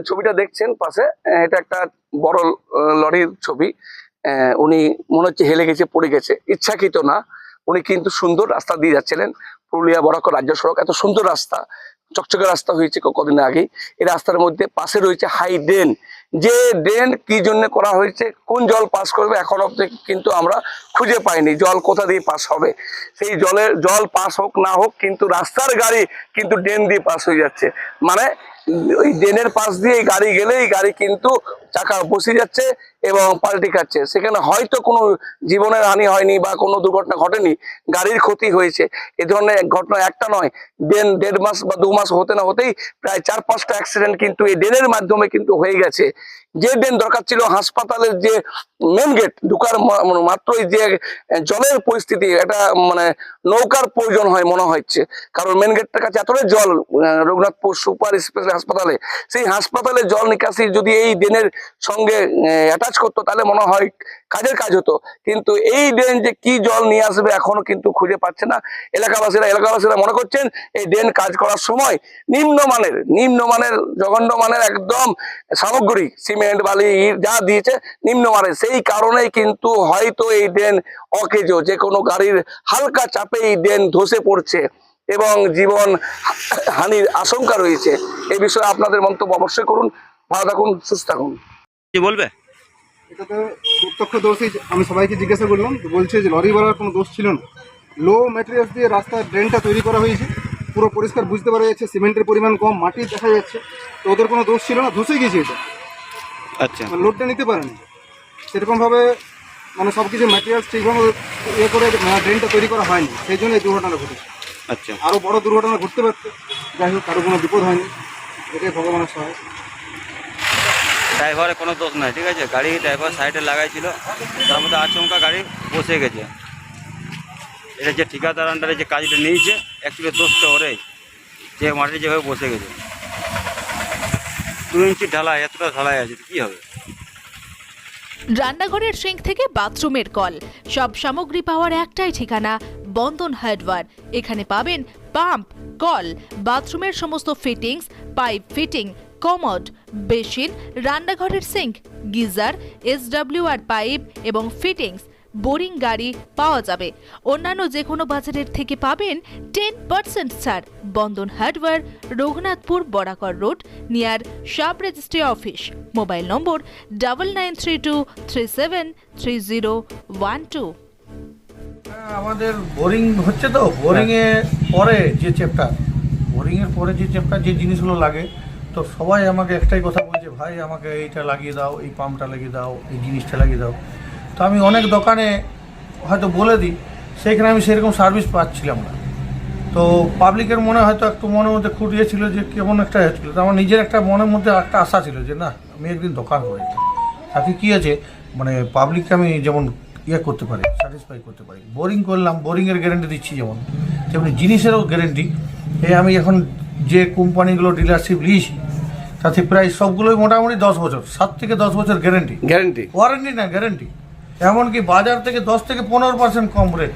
ছবিটা দেখছেন পাশে, এটা একটা বড় লরির ছবি। উনি মনে হচ্ছে হেলে গেছে, পড়ে গেছে, ইচ্ছাকৃত না। উনি কিন্তু সুন্দর রাস্তা দিয়ে যাচ্ছিলেন, পুরুলিয়া বরাকর রাজ্য সড়ক, এত সুন্দর রাস্তা, চকচকে রাস্তা হয়েছে কদিন আগেই। এই রাস্তার মধ্যে পাশে রয়েছে হাই ড্রেন। যে ড্রেন কি জন্য করা হয়েছে, কোন জল পাস করবে, এখন অব্দি কিন্তু আমরা খুঁজে পাইনি জল কোথা দিয়ে পাস হবে। সেই জল পাস হোক না হোক, কিন্তু রাস্তার গাড়ি কিন্তু ড্রেন দিয়ে পাস হয়ে যাচ্ছে। মানে ওই ড্রেনের পাশ দিয়ে গাড়ি গেলেই গাড়ি কিন্তু চাকা বসে যাচ্ছে এবং পাল্টি খাচ্ছে। সেখানে হয়তো কোনো জীবনের হানি হয়নি বা কোনো দুর্ঘটনা ঘটেনি, গাড়ির ক্ষতি হয়েছে। এ ধরনের ঘটনা একটা নয়, দেড় মাস বা 2 মাস হতে না হতেই প্রায় 4-5টা অ্যাক্সিডেন্ট কিন্তু এই ড্রেনের মাধ্যমে কিন্তু হয়ে গেছে। যে ড্রেন দরকার ছিল হাসপাতালের যে মেন গেট ঢুকার মাত্রই যে জলের পরিস্থিতি, এটা মানে নৌকার প্রয়োজন হয় মনে হচ্ছে। কারণ মেন গেটটার কাছে এতটাই জল, রঘুনাথপুর সুপার স্পেশাল হাসপাতালে, সেই হাসপাতালে জল নিকাশি যদি এই ড্রেনের সঙ্গে অ্যাটাচ করতো তাহলে মনে হয় কাজের কাজ হতো। কিন্তু এই ড্রেন যে কি জল নিয়ে আসবে এখনো কিন্তু খুঁজে পাচ্ছে না এলাকাবাসীরা মনে করছেন এই ড্রেন কাজ করার সময় নিম্নমানের জঘন্য মানের একদম সামগ্রী, সিমেন্ট বালি ইট যা দিয়েছে নিম্নমানের, সেই কারণেই কিন্তু হয়তো এই ড্রেন অকেজ, যে কোনো গাড়ির হালকা চাপে এই ড্রেন ধসে পড়ছে এবং জীবন হানির আশঙ্কা রয়েছে। এই বিষয়ে আপনাদের মন্তব্য অবশ্যই করুন। ভালো থাকুন, সুস্থ থাকুন। কি বলবে? এটা তো প্রত্যক্ষ দোষই, আমি সবাইকে জিজ্ঞাসা করলাম তো বলছে যে লরিওয়ালার কোনো দোষ ছিল না। লো ম্যাটেরিয়ালস দিয়ে রাস্তার ড্রেনটা তৈরি করা হয়েছে, পুরো পরিষ্কার বুঝতে পারা যাচ্ছে, সিমেন্টের পরিমাণ কম, মাটি দেখা যাচ্ছে, তো ওদের কোনো দোষ ছিল না, ধসে গেছে এটা। আচ্ছা, লোডটা নিতে পারেনি সেরকমভাবে, মানে সব কিছু ম্যাটেরিয়ালস ঠিকভাবে করে ড্রেনটা তৈরি করা হয়নি, সেই জন্য এই দুর্ঘটনা ঘটেছে। আচ্ছা, আরও বড় দুর্ঘটনা ঘটতে পারত, যাই হোক কারো কোনো বিপদ হয়নি, এটাই ভগবানের সহায়। ড্রাইভারের কোনো দোষ নাই, ঠিক আছে। গাড়ি ড্রাইভার সাইডে লাগাইছিল, তার মধ্যে আচমকা গাড়ি বসে গেছে। এটা যে ঠিকাদার আন্ডারে যে কাজটা নিয়েছে, অ্যাকচুয়ালি দোষটা ওরে, যে মাটি যেভাবে বসে গেছে। 2 ইঞ্চি ঢালাই, এতটা ঢালাই আছে, কি হবে? রান্নাঘরের সিঙ্ক থেকে বাথরুমের কল, সব সামগ্রী পাওয়ার একটাই ঠিকানা, বন্ধন হার্ডওয়্যার। এখানে পাবেন পাম্প, কল, বাথরুমের সমস্ত fittings, pipe fitting, commode, basin, রান্নাঘরের সিঙ্ক, গিজার, SWR পাইপ এবং ফিটিংস, বোরিং গাড়ি পাওয়া যাবে। অন্যান্য যে কোনো বাজারের থেকে পাবেন 10% ছাড়। Bandhan hardware, Raghunathpur Barakar road, near sub registry office. Mobile number 9932373012। আমাদের বোরিং হচ্ছে, তো বোরিংয়ের পরে যে চ্যাপ্টার যে জিনিসগুলো লাগে, তো সবাই আমাকে একটাই কথা বলছে, ভাই আমাকে এইটা লাগিয়ে দাও, এই পাম্পটা লাগিয়ে দাও, এই জিনিসটা লাগিয়ে দাও। তো আমি অনেক দোকানে হয়তো বলে দিই, সেইখানে আমি সেরকম সার্ভিস পাচ্ছিলাম না। তো পাবলিকের মনে হয়তো একটু মনের মধ্যে খুঁটিয়েছিল যে কেমন একটা হচ্ছিল। তো আমার নিজের একটা মনের মধ্যে একটা আশা ছিল যে না, আমি একদিন দোকান করি, তাতে কী আছে, মানে পাবলিককে আমি যেমন করতে পারি, স্যাটিসফাই করতে পারি। বোরিং করলাম, বোরিংয়ের গ্যারেন্টি দিচ্ছি, যেমন তেমনি জিনিসেরও গ্যারেন্টি। আমি এখন যে কোম্পানিগুলো ডিলারশিপ নিয়েছি, তাতে প্রায় সবগুলোই মোটামুটি 10 বছর, 7 থেকে 10 বছর ওয়ারেন্টি না গ্যারেন্টি। এমনকি বাজার থেকে 10 থেকে 15% কম রেট।